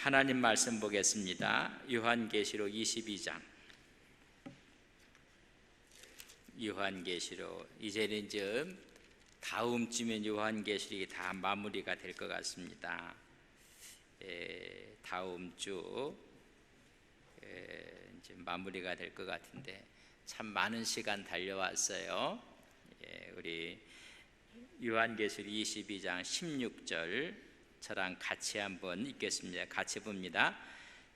하나님 말씀 보겠습니다. 요한계시록 22장. 요한계시록 이제는 좀 다음 주면 요한계시록이 다 마무리가 될 것 같습니다. 다음 주 이제 마무리가 될 것 같은데 참 많은 시간 달려왔어요. 우리 요한계시록 22장 16절 저랑 같이 한번 읽겠습니다. 같이 봅니다.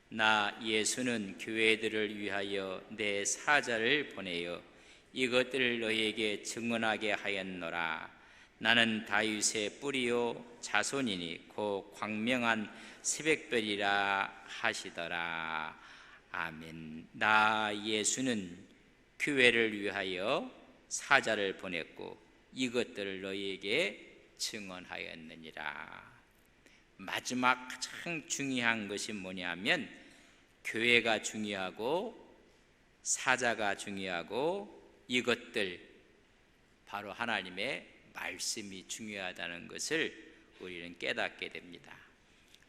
나 예수는 교회들을 위하여 내 사자를 보내어 이것들을 너희에게 증언하게 하였노라. 나는 다윗의 뿌리요 자손이니 곧 광명한 새벽별이라 하시더라. 아멘. 나 예수는 교회를 위하여 사자를 보냈고 이것들을 너희에게 증언하였느니라. 마지막 가장 중요한 것이 뭐냐면 교회가 중요하고 사자가 중요하고 이것들 바로 하나님의 말씀이 중요하다는 것을 우리는 깨닫게 됩니다.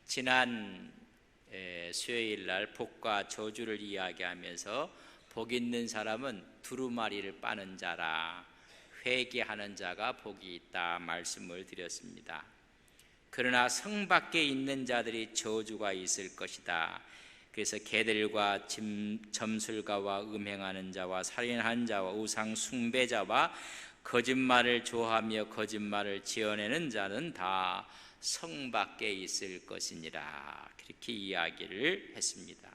지난 수요일 날 복과 저주를 이야기하면서 복 있는 사람은 두루마리를 빠는 자라, 회개하는 자가 복이 있다 말씀을 드렸습니다. 그러나 성 밖에 있는 자들이 저주가 있을 것이다. 그래서 개들과 점술가와 음행하는 자와 살인한 자와 우상 숭배자와 거짓말을 좋아하며 거짓말을 지어내는 자는 다 성 밖에 있을 것이니라. 그렇게 이야기를 했습니다.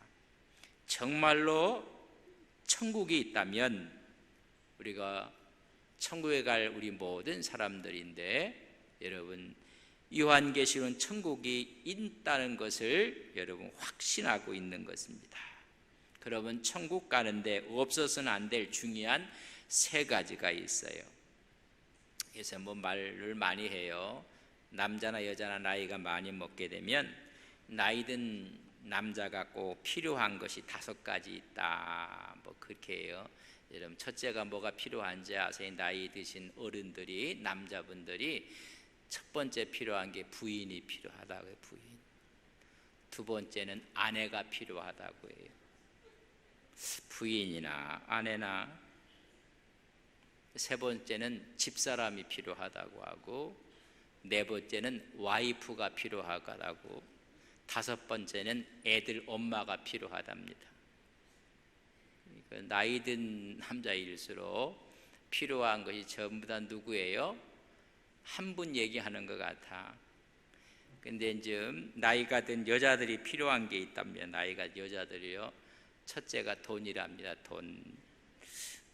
정말로 천국이 있다면 우리가 천국에 갈 우리 모든 사람들인데 여러분 요한계시록은 천국이 있다는 것을 여러분 확신하고 있는 것입니다. 그러면 천국 가는데 없어서는 안 될 중요한 세 가지가 있어요. 그래서 뭐 말을 많이 해요. 남자나 여자나 나이가 많이 먹게 되면 나이든 남자가 꼭 필요한 것이 5가지 있다. 뭐 그렇게 해요. 여러분 첫째가 뭐가 필요한지 아세요? 나이 드신 어른들이 남자분들이 첫 번째 필요한 게 부인이 필요하다고요. 부인. 두 번째는 아내가 필요하다고 해요. 부인이나 아내나. 세 번째는 집사람이 필요하다고 하고 네 번째는 와이프가 필요하다고, 다섯 번째는 애들 엄마가 필요하답니다. 나이 든 남자일수록 필요한 것이 전부 다 누구예요? 한 분 얘기하는 것 같아. 근데 이제 나이가 든 여자들이 필요한 게 있다면 나이가 여자들이요. 첫째가 돈이랍니다. 돈.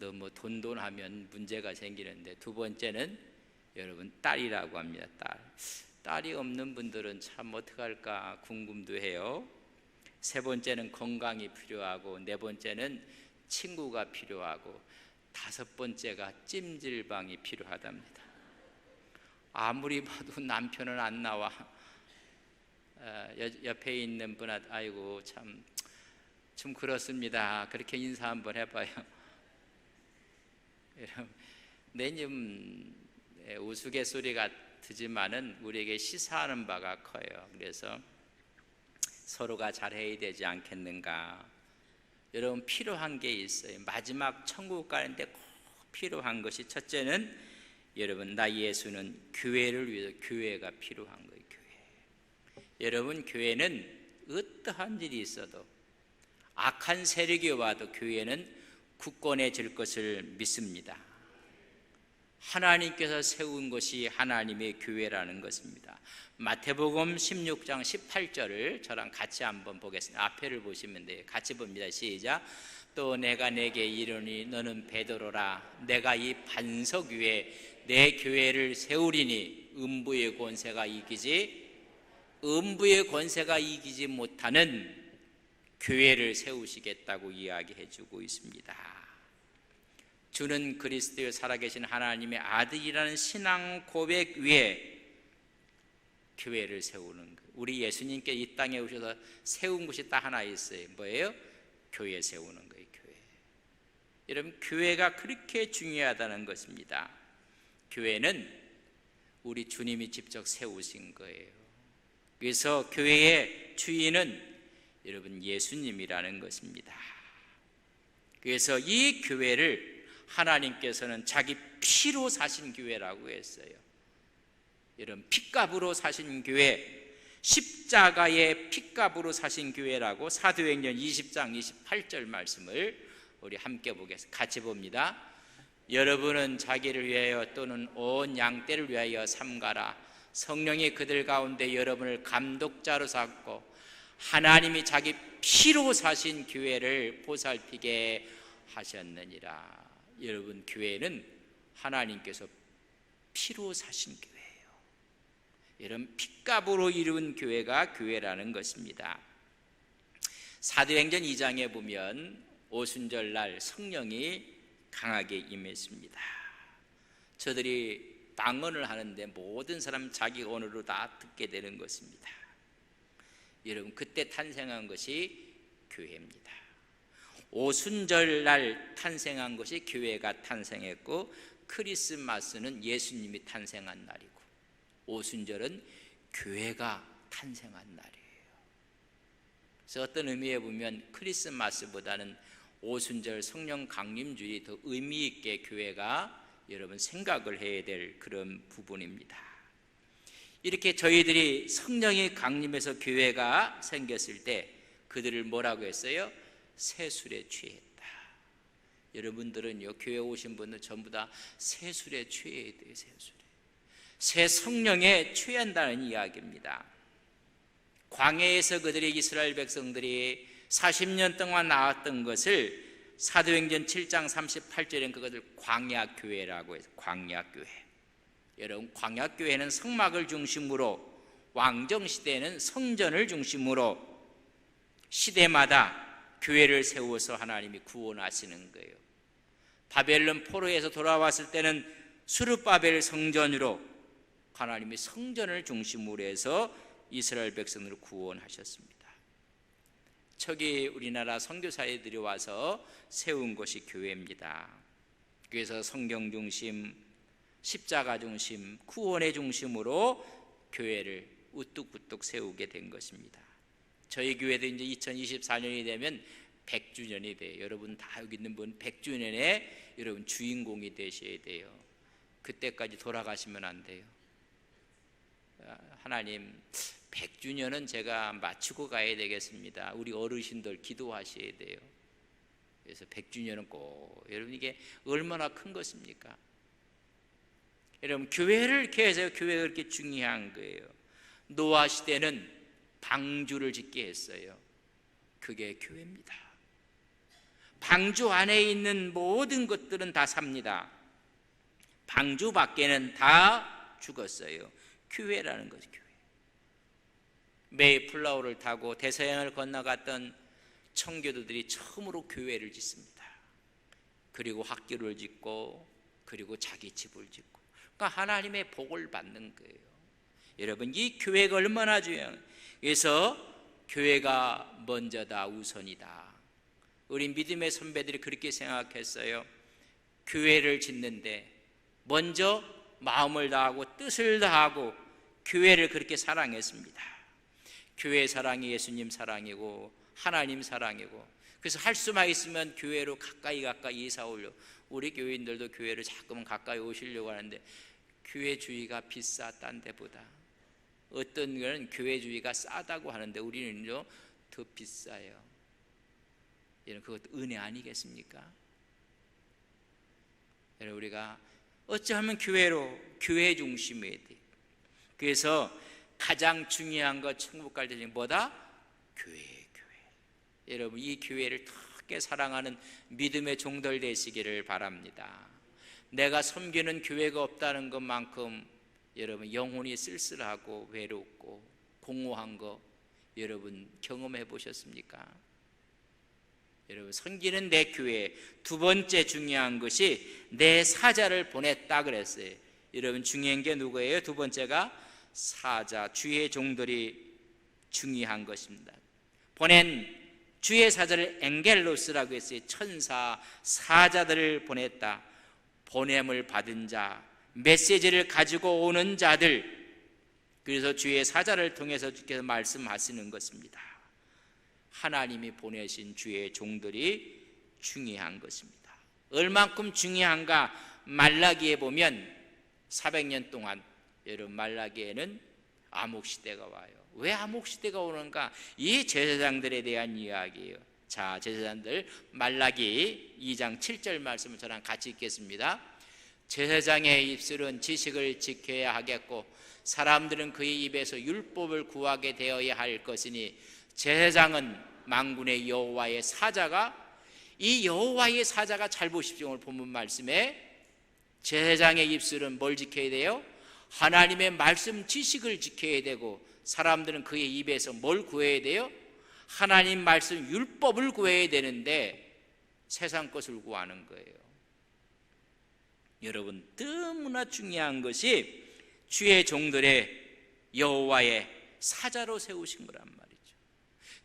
너무 돈 하면 문제가 생기는데 두 번째는 여러분 딸이라고 합니다. 딸이 없는 분들은 참 어떡할까 궁금도 해요. 세 번째는 건강이 필요하고 네 번째는 친구가 필요하고 다섯 번째가 찜질방이 필요하답니다. 아무리 봐도 남편은 안 나와. 옆에 있는 분한테 아이고 참 좀 그렇습니다. 그렇게 인사 한번 해봐요. 내님 우스갯소리가 드지만은 우리에게 시사하는 바가 커요. 그래서 서로가 잘해야 되지 않겠는가. 여러분 필요한 게 있어요. 마지막 천국 가는데 꼭 필요한 것이 첫째는 여러분 나 예수는 교회를 위해서 교회가 필요한 거예요. 교회. 여러분 교회는 어떠한 일이 있어도 악한 세력이 와도 교회는 굳건해질 것을 믿습니다. 하나님께서 세운 것이 하나님의 교회라는 것입니다. 마태복음 16장 18절을 저랑 같이 한번 보겠습니다. 앞에를 보시면 돼요. 같이 봅니다. 시작. 또 내가 내게 이르니 너는 베드로라. 내가 이 반석 위에 내 교회를 세우리니 음부의 권세가 이기지 못하는 교회를 세우시겠다고 이야기해 주고 있습니다. 주는 그리스도의 살아계신 하나님의 아들이라는 신앙 고백 위에 교회를 세우는 거예요. 우리 예수님께 이 땅에 오셔서 세운 것이 딱 하나 있어요. 뭐예요? 교회 세우는 거예요. 교회. 여러분 교회가 그렇게 중요하다는 것입니다. 교회는 우리 주님이 직접 세우신 거예요. 그래서 교회에 교회의 주인은 여러분 예수님이라는 것입니다. 그래서 이 교회를 하나님께서는 자기 피로 사신 교회라고 했어요. 여러분, 핏값으로 사신 교회, 십자가의 핏값으로 사신 교회라고 사도행전 20장 28절 말씀을 우리 함께 보겠습니다. 같이 봅니다. 여러분은 자기를 위하여 또는 온 양떼를 위하여 삼가라. 성령이 그들 가운데 여러분을 감독자로 삼고 하나님이 자기 피로 사신 교회를 보살피게 하셨느니라. 여러분, 교회는 하나님께서 피로 사신 교회예요. 여러분, 핏값으로 이룬 교회가 교회라는 것입니다. 사도행전 2장에 보면 오순절날 성령이 강하게 임했습니다. 저들이 방언을 하는데 모든 사람 자기 언어로 다 듣게 되는 것입니다. 여러분, 그때 탄생한 것이 교회입니다. 오순절날 탄생한 것이 교회가 탄생했고, 크리스마스는 예수님이 탄생한 날이고, 오순절은 교회가 탄생한 날이에요. 그래서 어떤 의미에 보면 크리스마스보다는 오순절 성령 강림주일이 더 의미 있게 교회가 여러분 생각을 해야 될 그런 부분입니다. 이렇게 저희들이 성령이 강림해서 교회가 생겼을 때 그들을 뭐라고 했어요? 새술에 취했다. 여러분들은요, 교회 오신 분들 전부 다 새술에 취해야 돼요. 새 성령에 취한다는 이야기입니다. 광야에서 그들이, 이스라엘 백성들이 40년 동안 나왔던 것을 사도행전 7장 38절엔 그것을 광야교회라고 해서 광야교회. 여러분, 광야교회는 성막을 중심으로, 왕정시대에는 성전을 중심으로 시대마다 교회를 세워서 하나님이 구원하시는 거예요. 바벨론 포로에서 돌아왔을 때는 수르바벨 성전으로 하나님이 성전을 중심으로 해서 이스라엘 백성들을 구원하셨습니다. 저기 우리나라 선교사님들이 와서 세운 것이 교회입니다. 그래서 성경 중심, 십자가 중심, 구원의 중심으로 교회를 우뚝우뚝 세우게 된 것입니다. 저희 교회도 이제 2024년이 되면 100주년이 돼요. 여러분 다 여기 있는 분 100주년에 여러분 주인공이 되셔야 돼요. 그때까지 돌아가시면 안 돼요. 하나님, 100주년은 제가 마치고 가야 되겠습니다. 우리 어르신들 기도하셔야 돼요. 그래서 100주년은 꼭, 여러분 이게 얼마나 큰 것입니까? 여러분, 교회를 이렇게 해서 교회가 그렇게 중요한 거예요. 노아 시대는 방주를 짓게 했어요. 그게 교회입니다. 방주 안에 있는 모든 것들은 다 삽니다. 방주 밖에는 다 죽었어요. 교회라는 거죠. 교회. 메이플라워를 타고 대서양을 건너갔던 청교도들이 처음으로 교회를 짓습니다. 그리고 학교를 짓고, 그리고 자기 집을 짓고, 그러니까 하나님의 복을 받는 거예요. 여러분, 이 교회가 얼마나 중요해요. 그래서 교회가 먼저다, 우선이다. 우리 믿음의 선배들이 그렇게 생각했어요. 교회를 짓는데 먼저 마음을 다하고 뜻을 다하고 교회를 그렇게 사랑했습니다. 교회 사랑이 예수님 사랑이고 하나님 사랑이고, 그래서 할 수만 있으면 교회로 가까이 이사 오려. 우리 교인들도 교회를 자꾸만 가까이 오시려고 하는데 교회 주의가 비싸, 딴 데보다. 어떤 거는 교회 주의가 싸다고 하는데 우리는요 더 비싸요. 여러분, 그것도 은혜 아니겠습니까? 여러분, 우리가 어찌하면 교회 중심이어야 돼요. 그래서 가장 중요한 것, 천국 갈 때 뭐다? 교회. 여러분, 이 교회를 크게 사랑하는 믿음의 종들 되시기를 바랍니다. 내가 섬기는 교회가 없다는 것만큼 여러분 영혼이 쓸쓸하고 외롭고 공허한 거 여러분 경험해 보셨습니까? 여러분, 섬기는 내 교회, 두 번째 중요한 것이 내 사자를 보냈다 그랬어요. 여러분, 중요한 게 누구예요? 두 번째가 사자, 주의 종들이 중요한 것입니다. 보낸 주의 사자를 엥겔로스라고 했어요. 천사, 사자들을 보냈다. 보냄을 받은 자, 메시지를 가지고 오는 자들, 그래서 주의 사자를 통해서 주께서 말씀하시는 것입니다. 하나님이 보내신 주의 종들이 중요한 것입니다. 얼만큼 중요한가? 말라기에 보면 400년 동안 여러분 말라기에는 암흑시대가 와요. 왜 암흑시대가 오는가? 이 제사장들에 대한 이야기예요. 자, 제사장들 말라기 2장 7절 말씀을 저랑 같이 읽겠습니다. 제사장의 입술은 지식을 지켜야 하겠고 사람들은 그의 입에서 율법을 구하게 되어야 할 것이니 제사장은 만군의 여호와의 사자가, 이 여호와의 사자가, 잘 보십시오. 오늘 본문 말씀에 제사장의 입술은 뭘 지켜야 돼요? 하나님의 말씀 지식을 지켜야 되고 사람들은 그의 입에서 뭘 구해야 돼요? 하나님 말씀 율법을 구해야 되는데 세상 것을 구하는 거예요. 여러분, 너무나 중요한 것이 주의 종들의 여호와의 사자로 세우신 거란 말이죠.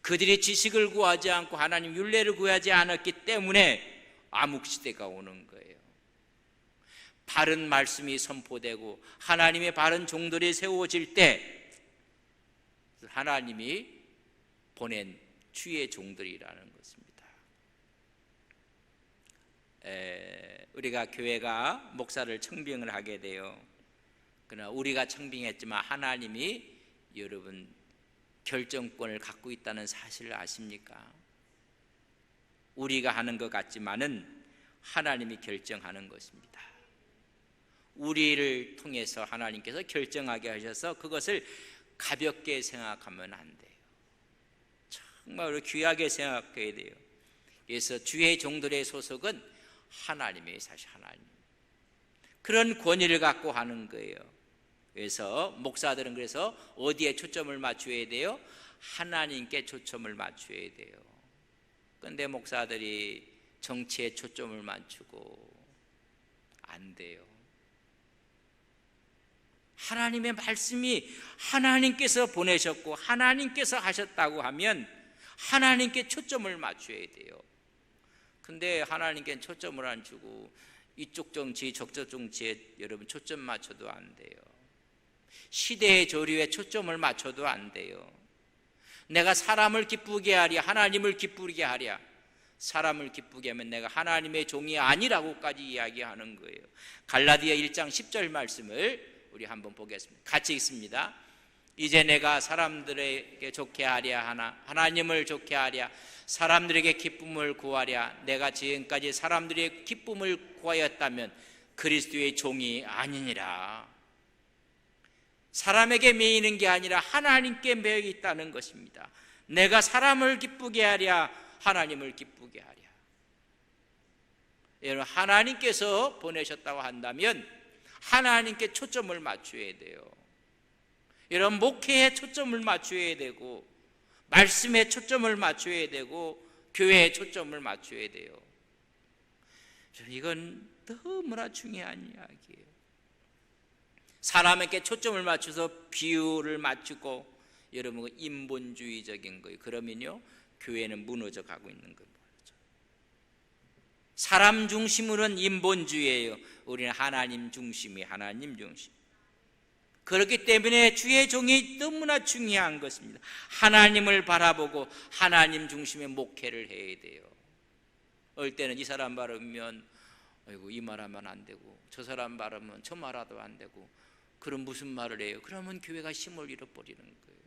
그들이 지식을 구하지 않고 하나님 율례를 구하지 않았기 때문에 암흑시대가 오는 거예요. 바른 말씀이 선포되고 하나님의 바른 종들이 세워질 때 하나님이 보낸 주의 종들이라는 것입니다. 우리가 교회가 목사를 청빙을 하게 돼요. 그러나 우리가 청빙했지만 하나님이 여러분 결정권을 갖고 있다는 사실을 아십니까? 우리가 하는 것 같지만은 하나님이 결정하는 것입니다. 우리를 통해서 하나님께서 결정하게 하셔서 그것을 가볍게 생각하면 안 돼요. 정말 귀하게 생각해야 돼요. 그래서 주의 종들의 소속은 하나님의, 사실 하나님, 그런 권위를 갖고 하는 거예요. 그래서 목사들은 그래서 어디에 초점을 맞춰야 돼요? 하나님께 초점을 맞춰야 돼요. 그런데 목사들이 정치에 초점을 맞추고 안 돼요. 하나님의 말씀이 하나님께서 보내셨고 하나님께서 하셨다고 하면 하나님께 초점을 맞춰야 돼요. 근데 하나님께 초점을 안 주고 이쪽 정치 저쪽 정치에 여러분 초점 맞춰도 안 돼요. 시대의 조류에 초점을 맞춰도 안 돼요. 내가 사람을 기쁘게 하랴 하나님을 기쁘게 하랴, 사람을 기쁘게 하면 내가 하나님의 종이 아니라고까지 이야기하는 거예요. 갈라디아 1장 10절 말씀을 우리 한번 보겠습니다. 같이 읽습니다. 이제 내가 사람들에게 좋게 하랴 하나 하나님을 좋게 하랴 사람들에게 기쁨을 구하랴, 내가 지금까지 사람들의 기쁨을 구하였다면 그리스도의 종이 아니니라. 사람에게 매이는 게 아니라 하나님께 매여 있다는 것입니다. 내가 사람을 기쁘게 하랴 하나님을 기쁘게 하랴. 여러분, 하나님께서 보내셨다고 한다면 하나님께 초점을 맞춰야 돼요. 여러분, 목회에 초점을 맞춰야 되고 말씀에 초점을 맞춰야 되고 교회에 초점을 맞춰야 돼요. 이건 너무나 중요한 이야기예요. 사람에게 초점을 맞춰서 비유를 맞추고 여러분 인본주의적인 거예요. 그러면요 교회는 무너져 가고 있는 거예요. 사람 중심으로는 인본주의예요. 우리는 하나님 중심이 하나님 중심. 그렇기 때문에 주의 종이 너무나 중요한 것입니다. 하나님을 바라보고 하나님 중심의 목회를 해야 돼요. 어떨 때는 이 사람 바르면 아이고 이 말하면 안 되고 저 사람 바르면 저 말하도 안 되고, 그럼 무슨 말을 해요? 그러면 교회가 힘을 잃어버리는 거예요.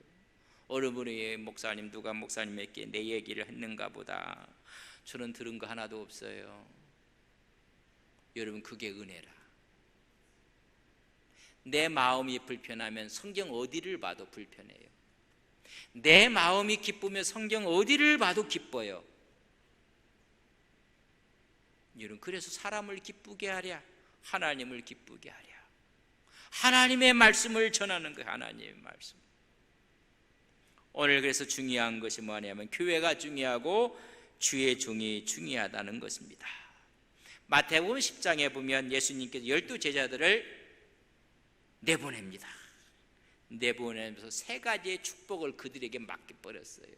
어느 분이 목사님 누가 목사님에게 내 얘기를 했는가 보다, 저는 들은 거 하나도 없어요. 여러분, 그게 은혜라. 내 마음이 불편하면 성경 어디를 봐도 불편해요. 내 마음이 기쁘면 성경 어디를 봐도 기뻐요. 여러분, 그래서 사람을 기쁘게 하랴 하나님을 기쁘게 하랴, 하나님의 말씀을 전하는 거예요. 하나님의 말씀. 오늘 그래서 중요한 것이 뭐냐면 교회가 중요하고 주의 종이 중요하다는 것입니다. 마태복음 10장에 보면 예수님께서 12제자들을 내보냅니다. 내보내면서 세 가지의 축복을 그들에게 맡겨버렸어요.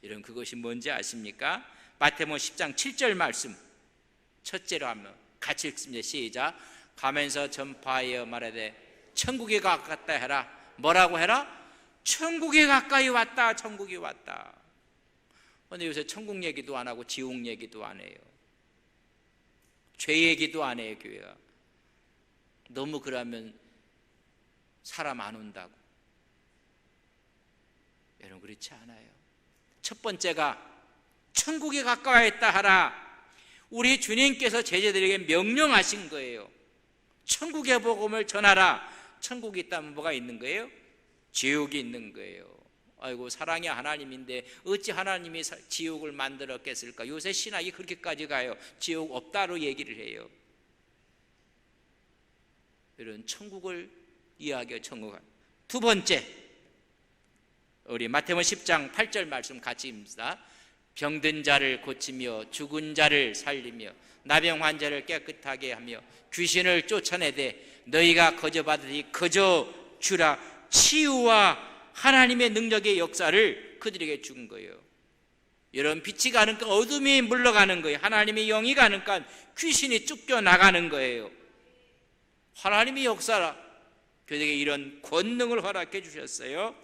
여러분, 그것이 뭔지 아십니까? 마태복음 10장 7절 말씀 첫째로 하면 같이 읽습니다. 시작. 가면서 전파하여 말하되 천국에 가깝다 해라. 뭐라고 해라? 천국에 가까이 왔다. 천국이 왔다. 근데 요새 천국 얘기도 안 하고 지옥 얘기도 안 해요. 죄 얘기도 안 해요, 교회가. 너무 그러면 사람 안 온다고. 여러분, 그렇지 않아요. 첫 번째가 천국에 가까워했다 하라. 우리 주님께서 제자들에게 명령하신 거예요. 천국의 복음을 전하라. 천국이 있다면 뭐가 있는 거예요? 지옥이 있는 거예요. 아이고, 사랑의 하나님인데 어찌 하나님이 지옥을 만들었겠을까? 요새 신학이 그렇게까지 가요. 지옥 없다로 얘기를 해요. 이런 천국을 이야기해요. 천국을. 두 번째, 우리 마태복음 10장 8절 말씀 같이 읽습니다. 병든 자를 고치며 죽은 자를 살리며 나병 환자를 깨끗하게 하며 귀신을 쫓아내되 너희가 거저 받으니 거저 주라. 치유와 하나님의 능력의 역사를 그들에게 준 거예요. 여러분, 빛이 가니까 어둠이 물러가는 거예요. 하나님의 영이 가니까 귀신이 쫓겨나가는 거예요. 하나님의 역사라. 그들에게 이런 권능을 허락해 주셨어요.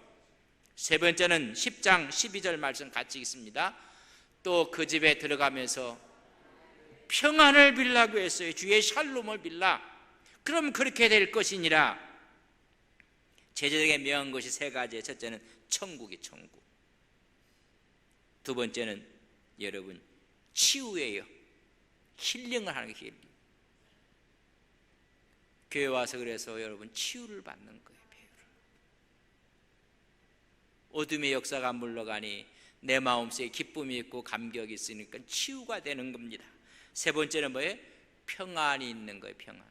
세 번째는 10장 12절 말씀 같이 읽습니다. 또 그 집에 들어가면서 평안을 빌라고 했어요. 주의 샬롬을 빌라. 그럼 그렇게 될 것이니라. 제자들에게 명한 것이 세 가지예요. 첫째는 천국이 천국. 두 번째는 여러분 치유예요. 힐링을 하는 게 힐링. 교회 와서 그래서 여러분 치유를 받는 거예요. 어둠의 역사가 물러가니 내 마음속에 기쁨이 있고 감격이 있으니까 치유가 되는 겁니다. 세 번째는 뭐예요? 평안이 있는 거예요. 평안.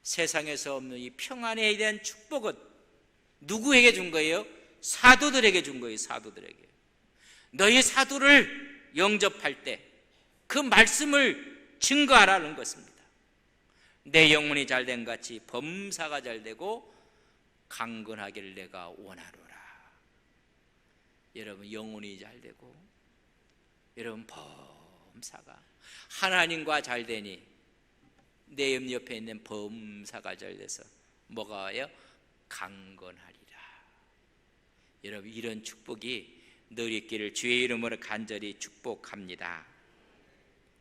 세상에서 없는 이 평안에 대한 축복은 누구에게 준 거예요? 사도들에게 준 거예요. 사도들에게. 너희 사도를 영접할 때 그 말씀을 증거하라는 것입니다. 내 영혼이 잘된 같이 범사가 잘되고 강건하기를 내가 원하노라. 여러분, 영혼이 잘되고 여러분 범사가 하나님과 잘되니 내 옆에 있는 범사가 잘돼서 뭐가 와요? 강건하리라. 여러분, 이런 축복이 늘 있기를 주의 이름으로 간절히 축복합니다.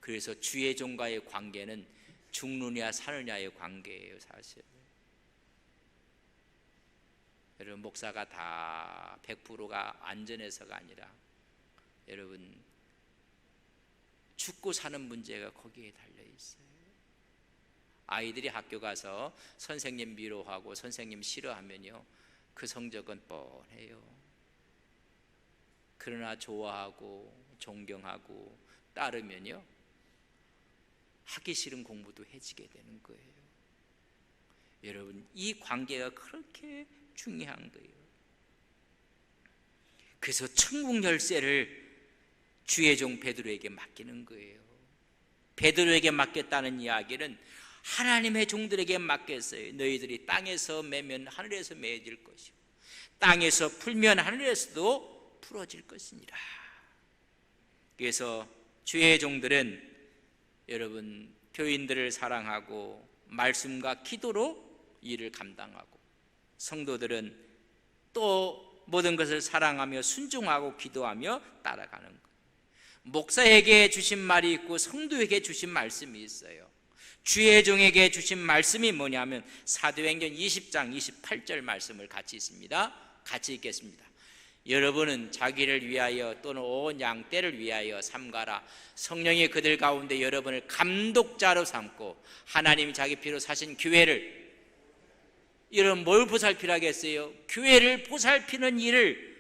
그래서 주의 종과의 관계는 죽느냐 사느냐의 관계예요. 사실 여러분, 목사가 다 100%가 안전해서가 아니라 여러분 죽고 사는 문제가 거기에 달려있어요. 아이들이 학교 가서 선생님 미워하고 선생님 싫어하면요 그 성적은 뻔해요. 그러나 좋아하고 존경하고 따르면요 하기 싫은 공부도 해지게 되는 거예요. 여러분, 이 관계가 그렇게 중요한 거예요. 그래서 천국 열쇠를 주의 종 베드로에게 맡기는 거예요. 베드로에게 맡겼다는 이야기는 하나님의 종들에게 맡겼어요. 너희들이 땅에서 매면 하늘에서 매어질 것이고 땅에서 풀면 하늘에서도 풀어질 것이니라. 그래서 주의 종들은 여러분 교인들을 사랑하고 말씀과 기도로 일을 감당하고 성도들은 또 모든 것을 사랑하며 순종하고 기도하며 따라가는 거예요. 목사에게 주신 말이 있고 성도에게 주신 말씀이 있어요. 주의 종에게 주신 말씀이 뭐냐면 사도행전 20장 28절 말씀을 같이 있습니다. 같이 읽겠습니다. 여러분은 자기를 위하여 또는 온 양떼를 위하여 삼가라. 성령이 그들 가운데 여러분을 감독자로 삼고 하나님이 자기 피로 사신 교회를, 여러분 뭘 보살피라고 했어요? 교회를 보살피는 일을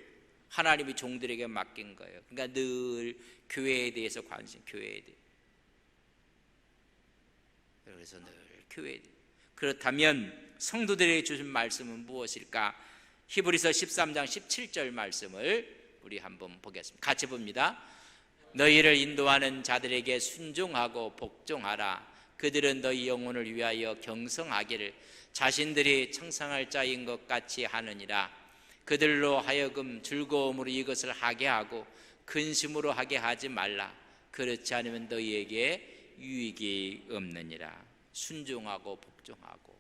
하나님이 종들에게 맡긴 거예요. 그러니까 늘 교회에 대해서 관심, 교회에 대해. 그래서 늘 교회에 대해. 그렇다면 성도들에게 주신 말씀은 무엇일까? 히브리서 13장 17절 말씀을 우리 한번 보겠습니다. 같이 봅니다. 너희를 인도하는 자들에게 순종하고 복종하라. 그들은 너희 영혼을 위하여 경성하기를 자신들이 청상할 자인 것 같이 하느니라. 그들로 하여금 즐거움으로 이것을 하게 하고 근심으로 하게 하지 말라. 그렇지 않으면 너희에게 유익이 없느니라. 순종하고 복종하고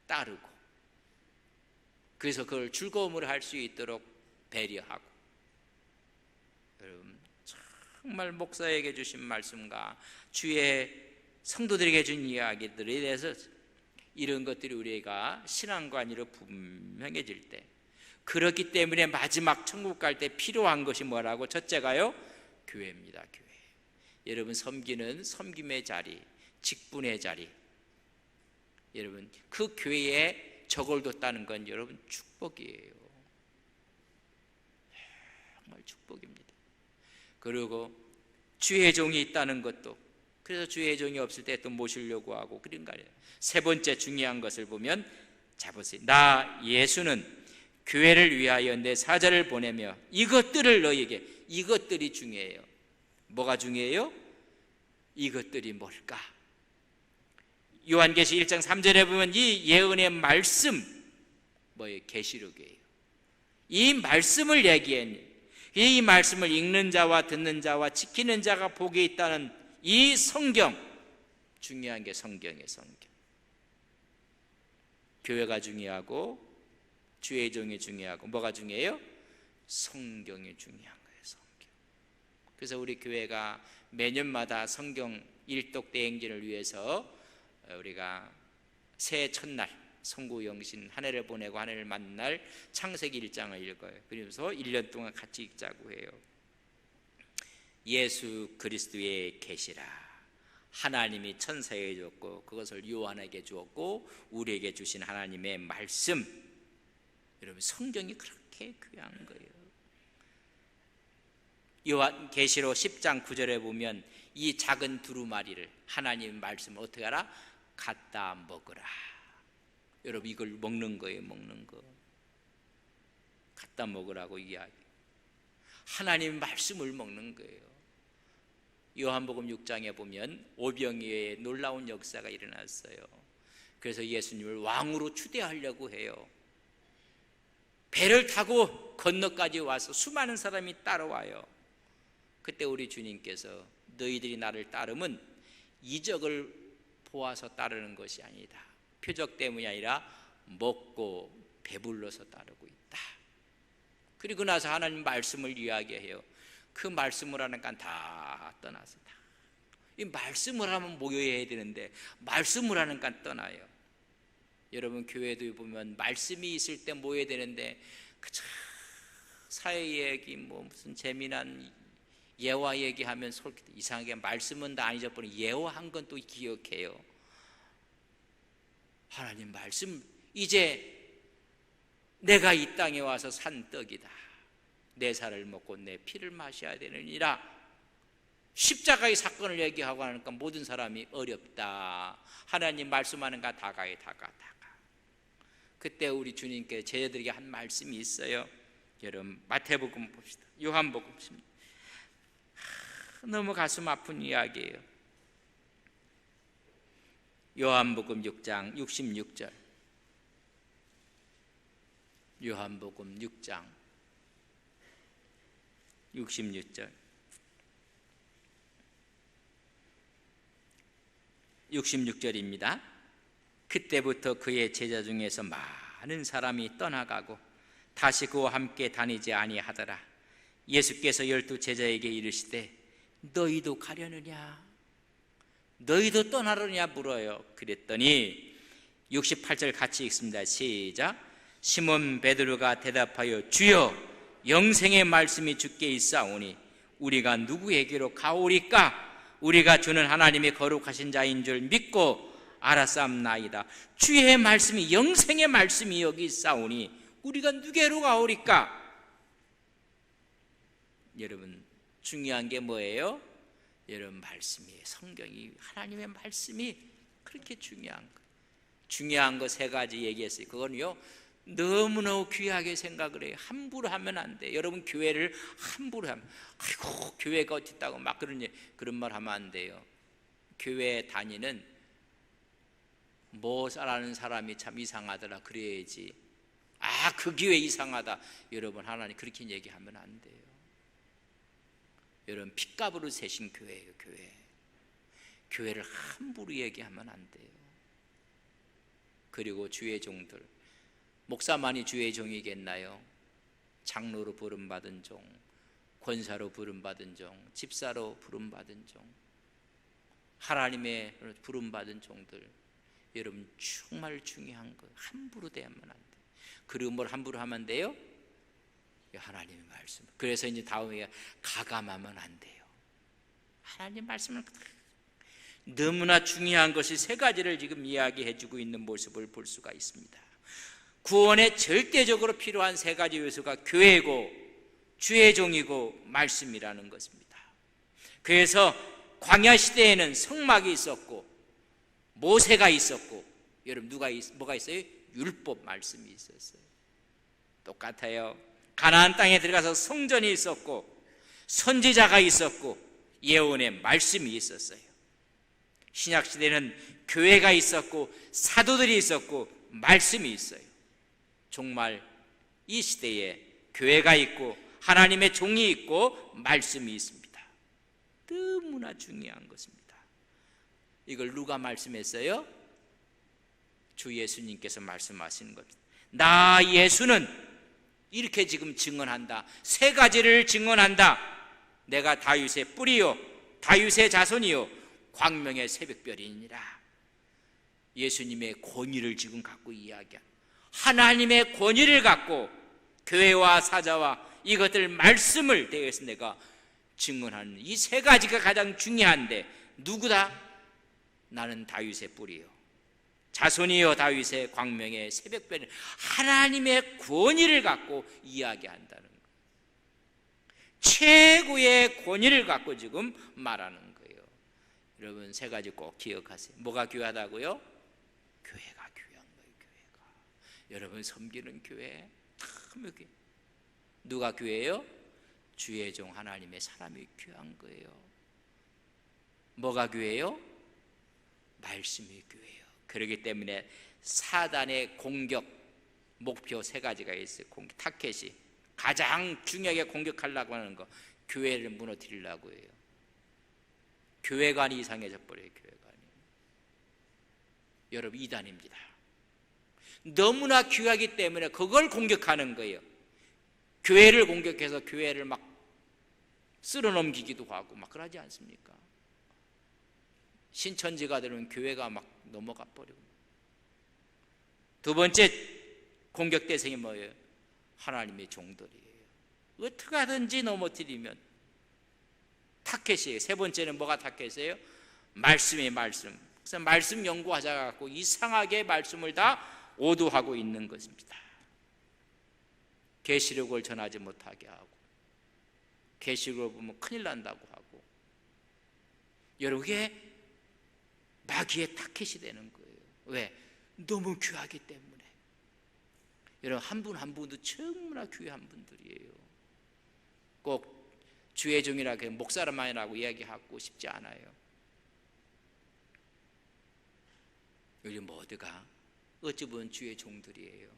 따르고 그래서 그걸 즐거움으로 할 수 있도록 배려하고, 여러분 정말 목사에게 주신 말씀과 주의 성도들에게 준 이야기들에 대해서 이런 것들이 우리가 신앙관으로 분명해질 때, 그렇기 때문에 마지막 천국 갈 때 필요한 것이 뭐라고? 첫째가요, 교회입니다. 교회. 여러분 섬기는 섬김의 자리, 직분의 자리, 여러분 그 교회에 저걸 뒀다는 건 여러분 축복이에요. 정말 축복입니다. 그리고 주의 종이 있다는 것도, 그래서 주의 종이 없을 때 또 모시려고 하고 그런 거 아니에요. 세 번째 중요한 것을 보면, 자 보세요. 나 예수는 교회를 위하여 내 사자를 보내며 이것들을 너희에게, 이것들이 중요해요. 뭐가 중요해요? 이것들이 뭘까? 요한계시 1장 3절에 보면 이 예언의 말씀, 뭐예요? 계시록이에요. 이 말씀을 얘기했니, 이 말씀을 읽는 자와 듣는 자와 지키는 자가 복이 있다는 이 성경, 중요한 게 성경이에요. 성경. 교회가 중요하고 주의 종이 중요하고 뭐가 중요해요? 성경이 중요한 거예요. 성경. 그래서 우리 교회가 매년마다 성경 일독 대행진을 위해서 우리가 새해 첫날 성구영신, 한 해를 보내고 한 해를 만날 창세기 1장을 읽어요. 그러면서 1년 동안 같이 읽자고 해요. 예수 그리스도의 계시라, 하나님이 천사에게 주었고 그것을 요한에게 주었고 우리에게 주신 하나님의 말씀. 여러분 성경이 그렇게 귀한 거예요. 요한계시록 10장 9절에 보면 이 작은 두루마리를, 하나님 말씀을 어떻게 하라? 갖다 먹으라. 여러분 이걸 먹는 거예요. 먹는 거. 갖다 먹으라고 이야기. 하나님 말씀을 먹는 거예요. 요한복음 6장에 보면 오병이어의 놀라운 역사가 일어났어요. 그래서 예수님을 왕으로 추대하려고 해요. 배를 타고 건너까지 와서 수많은 사람이 따라와요. 그때 우리 주님께서 너희들이 나를 따르면 이적을 보아서 따르는 것이 아니다, 표적 때문이 아니라 먹고 배불러서 따르고 있다. 그리고 나서 하나님 말씀을 이야기해요. 그 말씀을 하니까 다 떠나서 다. 이 말씀을 하면 모여야 되는데 말씀을 하니까 떠나요. 여러분 교회도 보면 말씀이 있을 때 모여야 되는데 그저 사회 얘기, 뭐 무슨 재미난 예화 얘기하면 솔깃, 이상하게 말씀은 다 안 잊어버리고 예화한 건 또 기억해요. 하나님 말씀, 이제 내가 이 땅에 와서 산 떡이다, 내 살을 먹고 내 피를 마셔야 되느니라. 십자가의 사건을 얘기하고 하니까 모든 사람이 어렵다. 하나님 말씀하는가? 다가에 다가. 그때 우리 주님께 제자들에게 한 말씀이 있어요. 여러분 마태복음 봅시다. 요한복음 봅시다. 너무 가슴 아픈 이야기예요. 요한복음 6장 66절. 요한복음 6장 66절. 66절입니다. 그때부터 그의 제자 중에서 많은 사람이 떠나가고 다시 그와 함께 다니지 아니하더라. 예수께서 12 제자에게 이르시되 너희도 가려느냐, 너희도 떠나려느냐 물어요. 그랬더니 68절 같이 읽습니다. 시작. 시몬 베드로가 대답하여 주여, 영생의 말씀이 주께 있사오니 우리가 누구에게로 가오리까? 우리가 주는 하나님의 거룩하신 자인 줄 믿고 알았사옵나이다. 주의 말씀이, 영생의 말씀이 여기 있사오니 우리가 누구에게로 가오리까? 여러분 중요한 게 뭐예요? 여러분 말씀이에요. 성경이, 하나님의 말씀이 그렇게 중요한 거. 중요한 거 세 가지 얘기했어요. 그건요 너무너무 귀하게 생각을 해요. 함부로 하면 안 돼요. 여러분 교회를 함부로 하면, 아이고 교회가 어디 있다고 막 그런 말 하면 안 돼요. 교회 다니는 뭐 잘하는 사람이 참 이상하더라 그래야지. 아, 그 교회 이상하다. 여러분 하나님 그렇게 얘기하면 안 돼요. 여러분 핏값으로 세신 교회예요. 교회를 함부로 얘기하면 안 돼요. 그리고 주의 종들, 목사만이 주의 종이겠나요? 장로로 부름받은 종, 권사로 부름받은 종, 집사로 부름받은 종, 하나님의 부름받은 종들, 여러분 정말 중요한 거 함부로 대하면 안 돼. 그리고 뭘 함부로 하면 돼요? 하나님의 말씀. 그래서 이제 다음에 가감하면 안 돼요. 하나님 말씀을 너무나 중요한 것이 세 가지를 지금 이야기해 주고 있는 모습을 볼 수가 있습니다. 구원에 절대적으로 필요한 세 가지 요소가 교회고 주의 종이고 말씀이라는 것입니다. 그래서 광야 시대에는 성막이 있었고 모세가 있었고, 여러분 뭐가 있어요? 율법 말씀이 있었어요. 똑같아요. 가나안 땅에 들어가서 성전이 있었고 선지자가 있었고 예언의 말씀이 있었어요. 신약 시대는 교회가 있었고 사도들이 있었고 말씀이 있어요. 정말 이 시대에 교회가 있고 하나님의 종이 있고 말씀이 있습니다. 너무나 중요한 것입니다. 이걸 누가 말씀했어요? 주 예수님께서 말씀하시는 겁니다. 나 예수는 이렇게 지금 증언한다. 세 가지를 증언한다. 내가 다윗의 뿌리요 다윗의 자손이요 광명의 새벽별이니라. 예수님의 권위를 지금 갖고 이야기한, 하나님의 권위를 갖고 교회와 사자와 이것들 말씀을 대해서 내가 증언하는 이 세 가지가 가장 중요한데, 누구다? 나는 다윗의 뿌리요 자손이요 다윗의 광명의 새벽별, 하나님의 권위를 갖고 이야기한다는 거예요. 최고의 권위를 갖고 지금 말하는 거예요. 여러분 세 가지 꼭 기억하세요. 뭐가 귀하다고요? 교회가 귀한 거예요. 교회가. 여러분 섬기는 교회 참 여기 누가 귀해요? 주의 종 하나님의 사람이 귀한 거예요. 뭐가 귀해요? 말씀이 귀해요. 그렇기 때문에 사단의 공격 목표 세 가지가 있어요. 타켓이 가장 중요하게 공격하려고 하는 거, 교회를 무너뜨리려고 해요. 교회관이 이상해져 버려요. 교회관이. 여러분 이단입니다. 너무나 귀하기 때문에 그걸 공격하는 거예요. 교회를 공격해서 교회를 막 쓸어넘기기도 하고 막 그러지 않습니까? 신천지가 되면 교회가 막 넘어가 버리고. 두 번째 공격 대상이 뭐예요? 하나님의 종들이에요. 어떻게 하든지 넘어뜨리면 타켓이에요. 세 번째는 뭐가 타켓이에요? 말씀의 말씀. 그래서 말씀 연구하자 갖고 이상하게 말씀을 다 오도하고 있는 것입니다. 계시록을 전하지 못하게 하고, 계시록을 보면 큰일 난다고 하고, 여러분 이게 마귀의 타켓이 되는 거예요. 왜? 너무 귀하기 때문에. 여러분 한 분 한 분도 정말 귀한 분들이에요. 꼭 주의 종이라고 목사람만이라고 이야기하고 싶지 않아요. 요즘 어디가 어찌 보면 주의 종들이에요.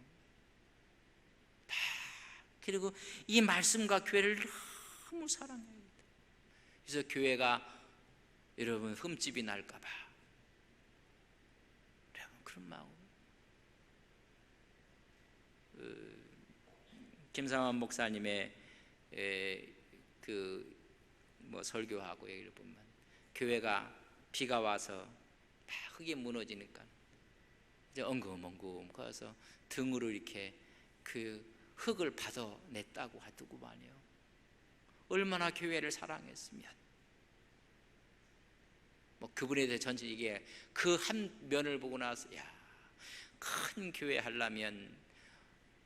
다. 그리고 이 말씀과 교회를 너무 사랑해요. 그래서 교회가 여러분 흠집이 날까 봐 여러분 그런 마음. 김상환 목사님의 설교하고 얘기를 보면, 교회가 비가 와서 다 흙이 무너지니까 이제 엉금엉금 가서 등으로 이렇게 그 흙을 받아냈다고 하더구만요. 얼마나 교회를 사랑했으면. 그분에 대해 전체 이게 그 한 면을 보고 나서, 큰 교회 하려면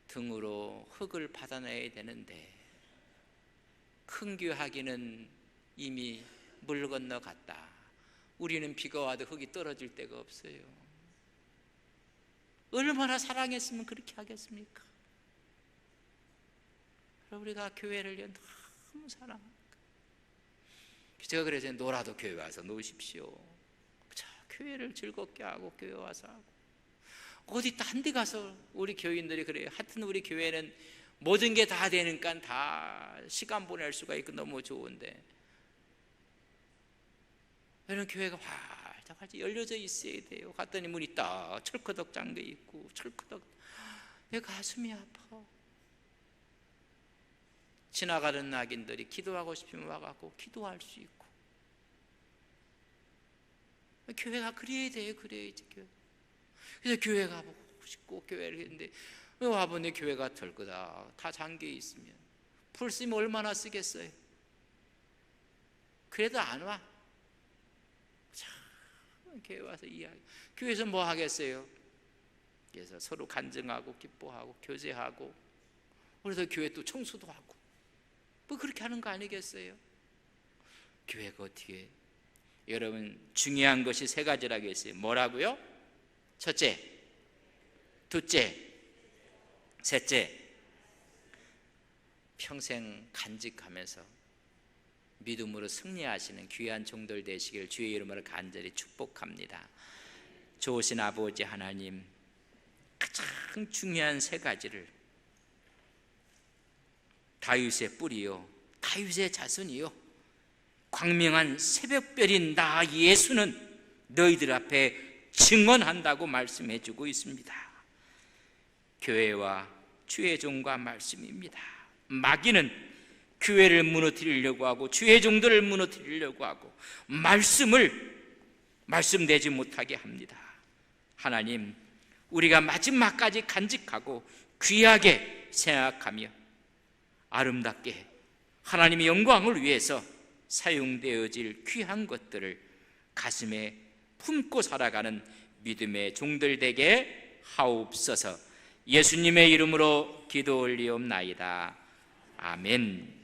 등으로 흙을 받아내야 되는데 큰 교회 하기는 이미 물 건너 갔다. 우리는 비가 와도 흙이 떨어질 데가 없어요. 얼마나 사랑했으면 그렇게 하겠습니까? 우리가 교회를 너무 사랑합니다. 제가 그래서 놀아도 교회 와서 노십시오. 자, 교회를 즐겁게 하고 교회 와서 하고. 어디 딴 데 가서 우리 교인들이 그래요. 하여튼 우리 교회는 모든 게 다 되니까 다 시간 보낼 수가 있고 너무 좋은데, 이런 교회가 활짝 열려져 있어야 돼요. 갔더니 문이 딱 철커덕 잠겨 있고 철커덕. 내 가슴이 아파. 지나가는 낙인들이 기도하고 싶으면 와갖고 기도할 수 있고. 교회가 그래야 돼요. 그래야지 교회. 그래서 교회 가보고 싶고 교회를 했는데 와보니 교회가 덜 거다. 다 잠겨 있으면 풀 쓰면 얼마나 쓰겠어요. 그래도 안 와. 참, 교회 와서 이야기. 교회에서 뭐 하겠어요? 그래서 서로 간증하고 기뻐하고 교제하고, 그래서 교회 또 청소도 하고 뭐 그렇게 하는 거 아니겠어요? 교회가 어떻게 해요? 여러분, 중요한 것이 세 가지라고 했어요. 뭐라고요? 첫째, 둘째, 셋째. 평생 간직하면서 믿음으로 승리하시는 귀한 종들 되시길 주의 이름으로 간절히 축복합니다. 좋으신 아버지 하나님, 가장 중요한 세 가지를, 다윗의 뿌리요, 다윗의 자손이요, 광명한 새벽별인 나 예수는 너희들 앞에 증언한다고 말씀해 주고 있습니다. 교회와 주의 종과 말씀입니다. 마귀는 교회를 무너뜨리려고 하고 주의 종들을 무너뜨리려고 하고 말씀되지 못하게 합니다. 하나님, 우리가 마지막까지 간직하고 귀하게 생각하며 아름답게 하나님의 영광을 위해서 사용되어질 귀한 것들을 가슴에 품고 살아가는 믿음의 종들 되게 하옵소서. 예수님의 이름으로 기도 올리옵나이다. 아멘.